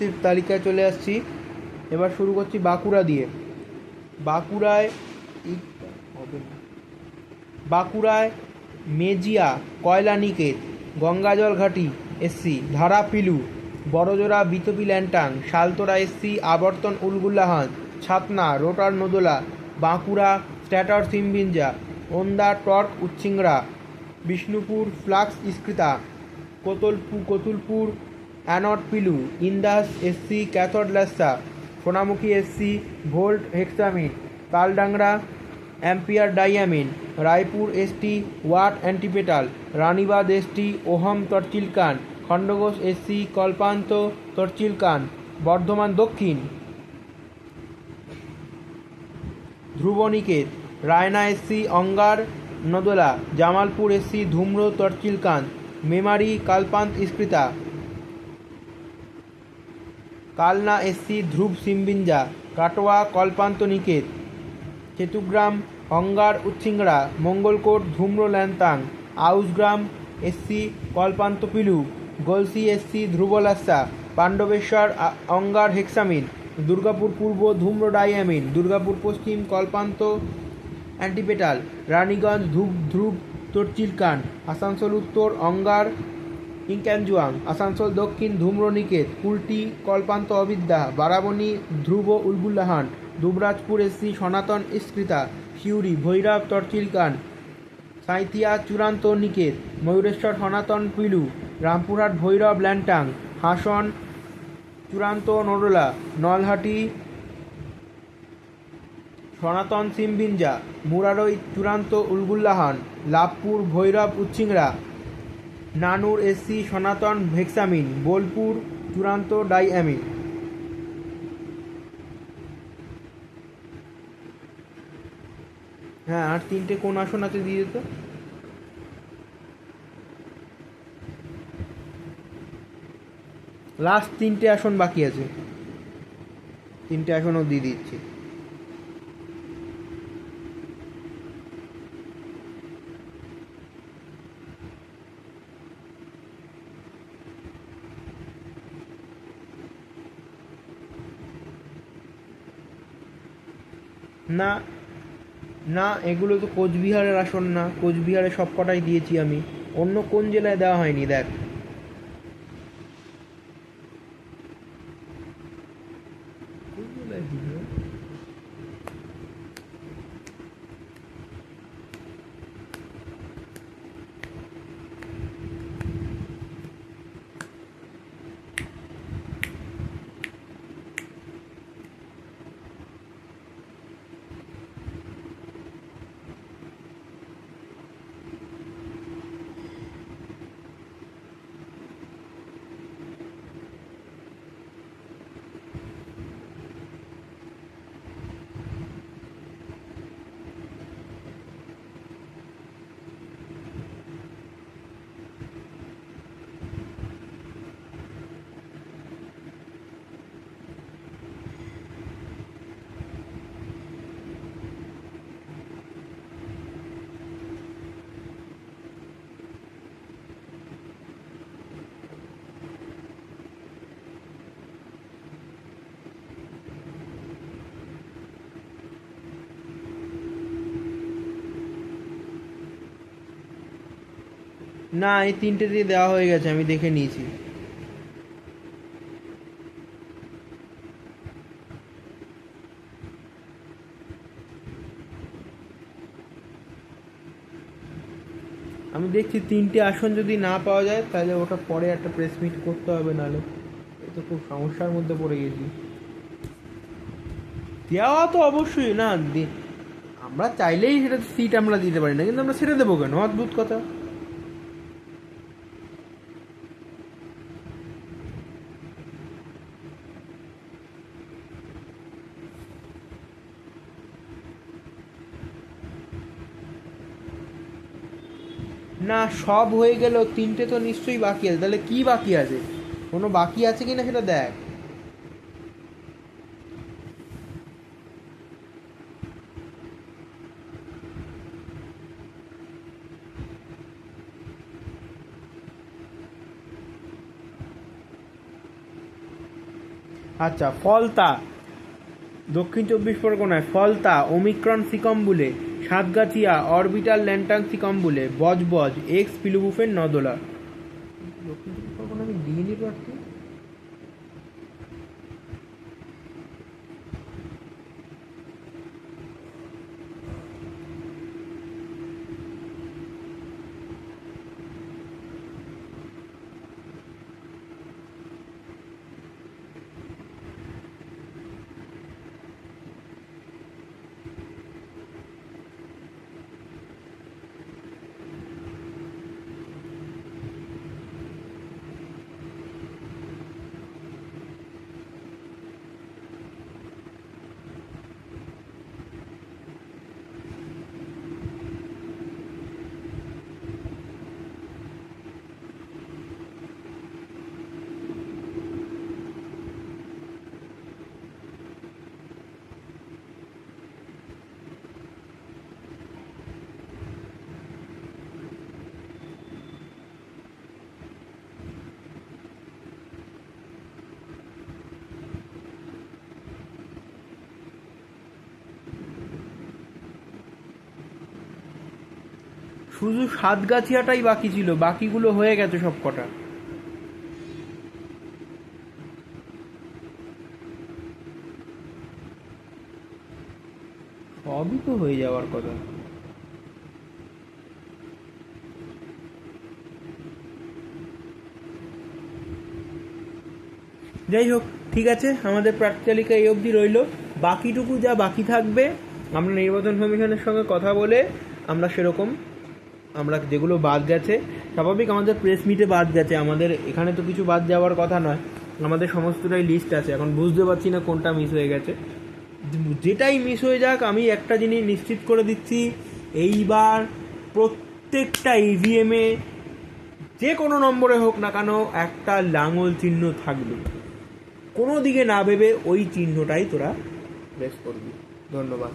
উপস্থিত তালিকায় চলে আসছি। এবার শুরু করছি বাঁকুড়া দিয়ে। বাঁকুড়ায় মেজিয়া কয়লা নিকেত, গঙ্গাজল ঘাটি এসসি, ধারা পিলু, বড়জোড়া বিতপি ল্যান্টাং, শালতোরা এসসি, আবর্তন উলগুল্লাহান, ছাতনা রোটার নদোলা, বাঁকুড়া স্ট্যাটার সিমবিঞ্জা, ওন্দা টর্ক উচ্চিংড়া, বিষ্ণুপুর ফ্লাক্স ইস্কৃতা, কতুলপুর অ্যানট পিলু, ইন্দাস এসসি, ক্যাথড ল্যাসা, Sonamukhi SC, volt hexamine, Taldangra ampere diamine, Raipur ST watt অ্যান্টিপেটাল, রানীবাঁধ এসটি ওহম তরচিলকান, খণ্ডঘোষ এসসি কল্পান্ত তরচিলকান, বর্ধমান দক্ষিণ ধ্রুবনিকেত, রায়না এসসি অঙ্গার নদোলা, জামালপুর এসসি ধূম্র তরচিলকান, মেমারি কালপান্ত ইস্কৃতা, কালনা এসসি ধ্রুব সিমবিঞ্জা, কাটোয়া কল্পান্ত নিকেত, চেতুগ্রাম অঙ্গার উচ্চিংড়া, মঙ্গলকোট ধূম্র ল্যান্তাং, আউসগ্রাম এসসি কল্পান্ত পিলু, গলসি এসসি ধ্রুবলাসা, পাণ্ডবেশ্বর অঙ্গার হেক্সামিন, দুর্গাপুর পূর্ব ধূম্র ডাইয়ামিন, দুর্গাপুর পশ্চিম কল্পান্ত অ্যান্টিপেটাল, রানীগঞ্জ ধ্রুব তরচিলকান, আসানসোল উত্তর অঙ্গার ইনক্যানজুয়াং, আসানসোল দক্ষিণ ধূম্র নিকেত, কুলটি কল্পান্ত অবিদ্যা, বারাবণী ধ্রুব উলগুল্লাহান, দুবরাজপুর এসসি সনাতন ইস্কৃতা, সিউড়ি ভৈরব তরচিলকান, সাঁইথিয়া চূড়ান্ত নিকেত, ময়ূরেশ্বর সনাতন পিলু, রামপুরহাট ভৈরব ল্যান্টাং, হাসন চূড়ান্ত নডোলা, নলহাটি সনাতন সিমবিঞ্জা, মুরারই চূড়ান্ত উলগুল্লাহান, লাভপুর ভৈরব উচ্চিংড়া, নানুর এসসি সনাতন হেক্সামিন, বোলপুর চূড়ান্ত ডাইয়ামিন। হ্যাঁ, আর তিনটে কোন আসন আছে দিয়ে দিত। লাস্ট তিনটে আসন বাকি আছে, তিনটে আসনও দিয়ে দিচ্ছি। না না, এগুলো তো কোচবিহারের আসন না, কোচবিহারে সব কটাই দিয়েছি আমি, অন্য কোন জেলায় দেওয়া হয়নি দেখ। কোন জেলায় দিল? না, এই তিনটে দিয়ে দেওয়া হয়ে গেছে, আমি দেখে নিয়েছি। আমি দেখছি তিনটে আসন যদি না পাওয়া যায় তাহলে ওটা পরে একটা প্রেস মিট করতে হবে, নাহলে এই তো খুব সমস্যার মধ্যে পড়ে গেছি। দেওয়া তো অবশ্যই না, আমরা চাইলেই সেটা সিট আমরা দিতে পারি না, কিন্তু আমরা ছেড়ে দেবো কেন? অদ্ভুত কথা। না, সব হয়ে গেল, তিনটে তো নিশ্চয়ই বাকি আছে। তাহলে কি বাকি আছে? কোনো বাকি আছে কিনা সেটা দেখ। আচ্ছা, ফলতা দক্ষিণ 24 পরগনায়, ফলতা ওমিক্রন সিকম্বুলে, সাতগাছিয়া অরবিটাল ল্যান্টান সিকম্বুলে, বজবজ এক্স পিলুবুফেন নদলা। দক্ষিণ 24 পরগনা আমি দিইনি প্রার্থী। শুধু সাতগাছিয়াটাই বাকি ছিল, বাকিগুলো হয়ে গেছে সব কটা। সবই তো হয়ে যাওয়ার কথা। যাই হোক, ঠিক আছে, আমাদের প্রার্থী তালিকা এই অবধি রইল। বাকিটুকু যা বাকি থাকবে আমরা নির্বাচন কমিশনের সঙ্গে কথা বলে আমরা সেরকম, আমরা যেগুলো বাদ গেছে, স্বাভাবিক আমাদের প্রেস মিটে বাদ গেছে, আমাদের এখানে তো কিছু বাদ যাওয়ার কথা নয়, আমাদের সমস্তটাই লিস্ট আছে। এখন বুঝতে পারছি না কোনটা মিস হয়ে গেছে। যেটাই মিস হয়ে যাক, আমি একটা জিনিস নিশ্চিত করে দিচ্ছি, এইবার প্রত্যেকটা ইভিএমে যে কোনো নম্বরে হোক না কেন একটা লাঙল চিহ্ন থাকবে। কোনো দিকে না ভেবে ওই চিহ্নটাই তোরা প্রেস করবি। ধন্যবাদ।